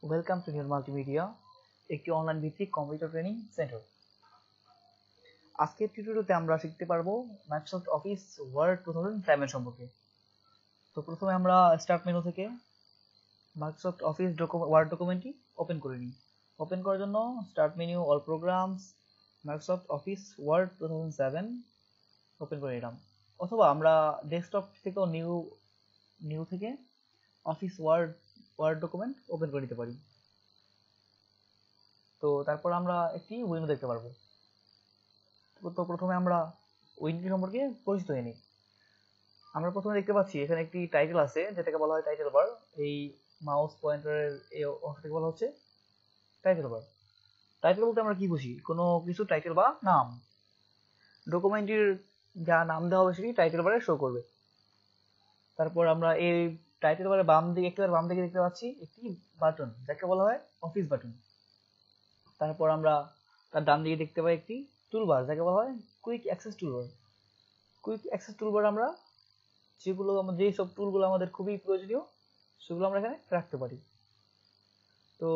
Welcome to নিউর multimedia, একটি online ভিত্তিক computer training centre. আজকের টিউটোরিয়ালে আমরা শিখতে পারবো মাইক্রোসফট অফিস ওয়ার্ড 2007 সম্পর্কে। তো প্রথমে আমরা স্টার্ট মেনু থেকে মাইক্রোসফট অফিস ওয়ার্ড ডকুমেন্টটি ওপেন করে নিই। ওপেন করার জন্য start menu, all programs, Microsoft Office Word 2007 open করে নিলাম। অথবা আমরা ডেস্কটপ থেকেও নিউ থেকে অফিস ওয়ার্ড ডকুমেন্ট ওপেন করে নিতে পারি। তো তারপর আমরা একটি উইন্ডো দেখতে পারবো। তো প্রথমে আমরা উইন্ডো সম্পর্কে পরিচিত হয়ে নিই। আমরা প্রথমে দেখতে পাচ্ছি এখানে একটি টাইটেল আছে, যেটাকে বলা হয় টাইটেল বার। এই মাউস পয়েন্টারের এই অংশটাকে বলা হচ্ছে টাইটেল বার। টাইটেল বলতে আমরা কি বুঝি? কোনো কিছু টাইটেল বা নাম, ডকুমেন্টের যা নাম দেওয়া হবে সেটি টাইটেল বারে শো করবে। তারপর আমরা এই টাইটেল বারে একেবারে বাম দিকে দেখতে পাচ্ছি একটি বাটন, যাকে বলা হয় অফিস বাটন। তারপর আমরা তার ডান দিকে দেখতে পাই একটি টুলবার, যাকে বলা হয় quick access toolbar. Quick access toolbar আমরা যেই সব টুলগুলো আমাদের খুবই প্রয়োজনীয় সেগুলো আমরা এখানে রাখতে পারি। তো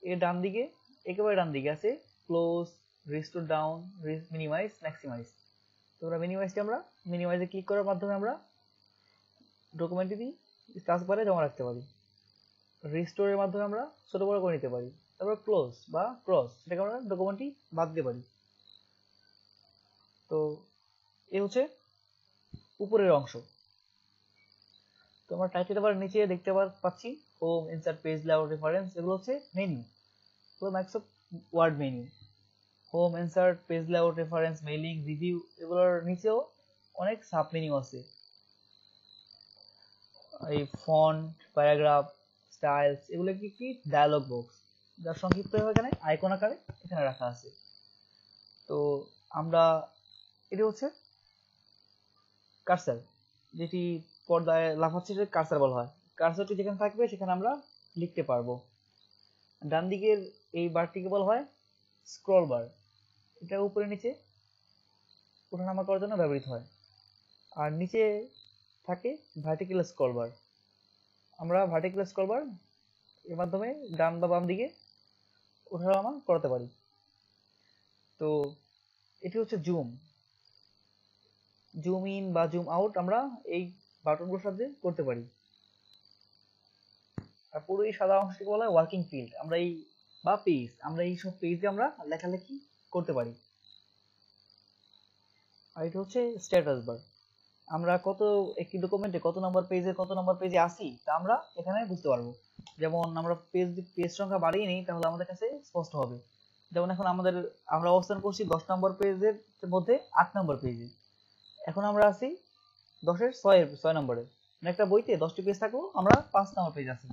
এর ডান দিকে, একেবারে ডান দিকে আছে close, restore down, minimise, maximise. তো আমরা মিনিমাইজে ক্লিক করার মাধ্যমে আমরা ডকুমেন্টটি টাস্ক বারে জমা রাখতে পারি। রিস্টোরের মাধ্যমে আমরা ছোট বড় করে নিতে পারি। তারপর ক্লোজ বা ক্রস, সেটাকে আমরা ডকুমেন্টটি বাদ দিতে পারি। তো এই হচ্ছে উপরের অংশ। তো আমরা টাইটেল বার নিচে দেখতে পাচ্ছি home, insert, page layout, reference, এগুলো হচ্ছে মেনু। তো Microsoft Word menu, home, insert, page layout, reference, mailing, review, এগুলোর নিচেও অনেক সাব মেনু আছে। এই ফন্ট, প্যারাগ্রাফ, স্টাইলস, এগুলো কি ডায়ালগ বক্স, যার সংক্ষিপ্ত এখানে আইকন আকারে এখানে রাখা আছে। তো আমরা এটি হচ্ছে কার্সার, যেটি পর্দায় লাফাচ্ছে সেটা কার্সার বলা হয়। কার্সারটি যেখানে থাকবে সেখানে আমরা লিখতে পারবো। ডান দিকের এই বারটিকে বলা হয় স্ক্রল বার, এটা উপরে নিচে ওঠানামা করার জন্য ব্যবহৃত হয়। আর নিচে থাকে ভার্টিক্যাল স্ক্রল বার। আমরা ভার্টিক্যাল স্ক্রল বার এর মাধ্যমে ডান বা বাম দিকে ওঠানামা করাতে পারি। তো এটি হচ্ছে জুম ইন বা জুম আউট আমরা এই বাটনগুলোর সাহায্যে করতে পারি। আর পুরো এই সাদা অংশটিকে বলা হয় ওয়ার্কিং ফিল্ড, আমরা এই সব পেজে আমরা লেখালেখি করতে পারি। আর এটা হচ্ছে স্ট্যাটাস বার, আমরা একটি ডকুমেন্টে কত নম্বর পেজে আসি তা আমরা এখানে বুঝতে পারবো। যেমন আমরা পেজ সংখ্যা বাড়িয়ে নিই তাহলে আমাদের কাছে স্পষ্ট হবে। যেমন এখন আমরা অবস্থান করছি 10 নম্বর পেজের মধ্যে 8 নম্বর পেজে। এখন আমরা আছি 10-এর 6 নম্বরে। মানে একটা বইতে 10টি পেজ থাকলেও আমরা 5 নম্বর পেজ আছি।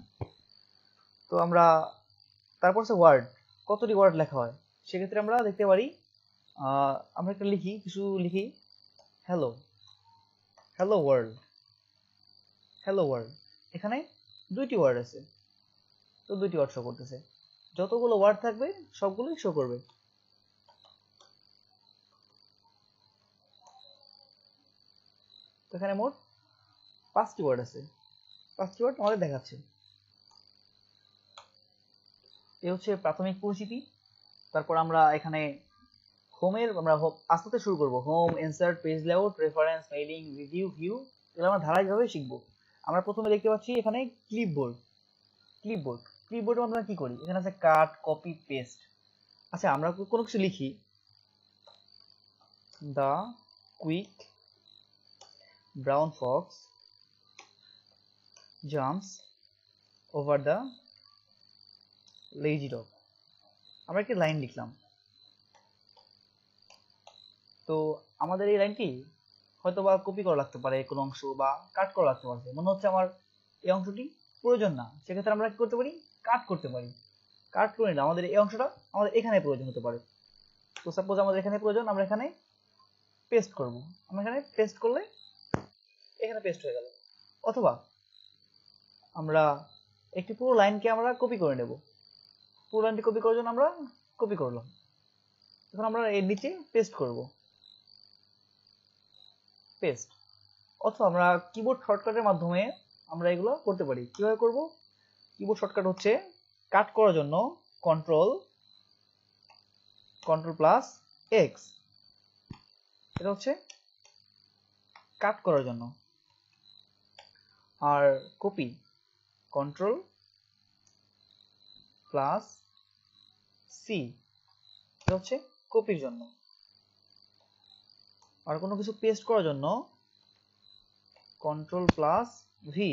তো তারপর হচ্ছে ওয়ার্ড, কতটি ওয়ার্ড লেখা হয় সেক্ষেত্রে আমরা দেখতে পারি। আমরা একটা কিছু লিখি, হ্যালো ওয়ার্ল্ড। এখানে 2টি ওয়ার্ড আছে, তো 2টি ওয়ার্ড শো করতেছে। যতগুলো ওয়ার্ড থাকবে সবগুলোই শো করবে। তো এখানে মোট 5টি ওয়ার্ড আছে, 5টি ওয়ার্ড আমাদের দেখাচ্ছে। এই হচ্ছে প্রাথমিক পরিচিতি। তারপর আমরা এখানে আমরা আস্তে শুরু করব। Home, insert, page layout, reference, mailing, review, view, এগুলো আমরা ধারাবাহিকভাবে শিখবো। আমরা প্রথমে দেখতে পাচ্ছি এখানে ক্লিপবোর্ডের মাধ্যমে কি করি? এখানে আছে কাট, কপি, পেস্ট। আচ্ছা, আমরা কোনো কিছু লিখি, the quick brown fox jumps over the lazy dog. আমরা একটি লাইন লিখলাম। তো আমাদের এই লাইনটি হয়তো বা কপি করা লাগতে পারে কোনো অংশ, বা কাট করা লাগতে পারে। মনে হচ্ছে আমার এই অংশটি প্রয়োজন না, সেক্ষেত্রে আমরা কি করতে পারি? কাট করতে পারি। কাট করে নিলাম, আমাদের এই অংশটা আমাদের এখানে প্রয়োজন হতে পারে। তো সাপোজ আমাদের এখানে প্রয়োজন, আমরা এখানে পেস্ট করব। আমরা এখানে পেস্ট করলে এখানে পেস্ট হয়ে গেল। অথবা আমরা একটি পুরো লাইনকে আমরা কপি করে নেব। পুরো লাইনটি কপি করার জন্য আমরা কপি করলাম। এখন আমরা এর নিচে পেস্ট করব, পেস্ট। অথবা আমরা কিবোর্ড শর্টকাটের মাধ্যমে আমরা এগুলো করতে পারি। কিভাবে করব? কিবোর্ড শর্টকাট হচ্ছে কাট করার জন্য কন্ট্রোল প্লাস এক্স, এটা হচ্ছে কাট করার জন্য। আর কপি কন্ট্রোল প্লাস সি, এটা হচ্ছে কপির জন্য। আর কোনো কিছু পেস্ট করার জন্য কন্ট্রোল প্লাস ভি,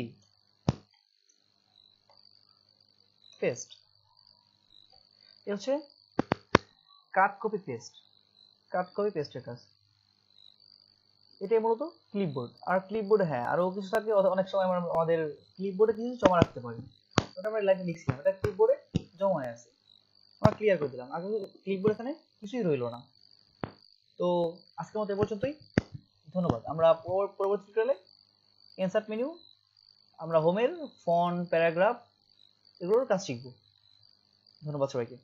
পেস্ট। এটা হচ্ছে কাট কপি পেস্টের কাজ। এটাই মূলত ক্লিপবোর্ড। আর ক্লিপবোর্ডে হ্যাঁ আরো কিছু থাকে, অনেক সময় আমাদের ক্লিপবোর্ডে কিছু জমা রাখতে পারি, ওটা আমরা লাইনে লিখছিলাম, এটা ক্লিপবোর্ডে জমা হয়ে আছে, আমরা ক্লিয়ার করে দিলাম। আগে ক্লিপবোর্ড এখানে কিছুই রইলো না। তো আজকের মতো এ পর্যন্তই, ধন্যবাদ। আমরা পরবর্তী টিউটোরিয়ালে ইনসার্ট মেনু, আমরা হোমের ফন্ট, প্যারাগ্রাফ এগুলোর কাজ শিখব। ধন্যবাদ সবাইকে।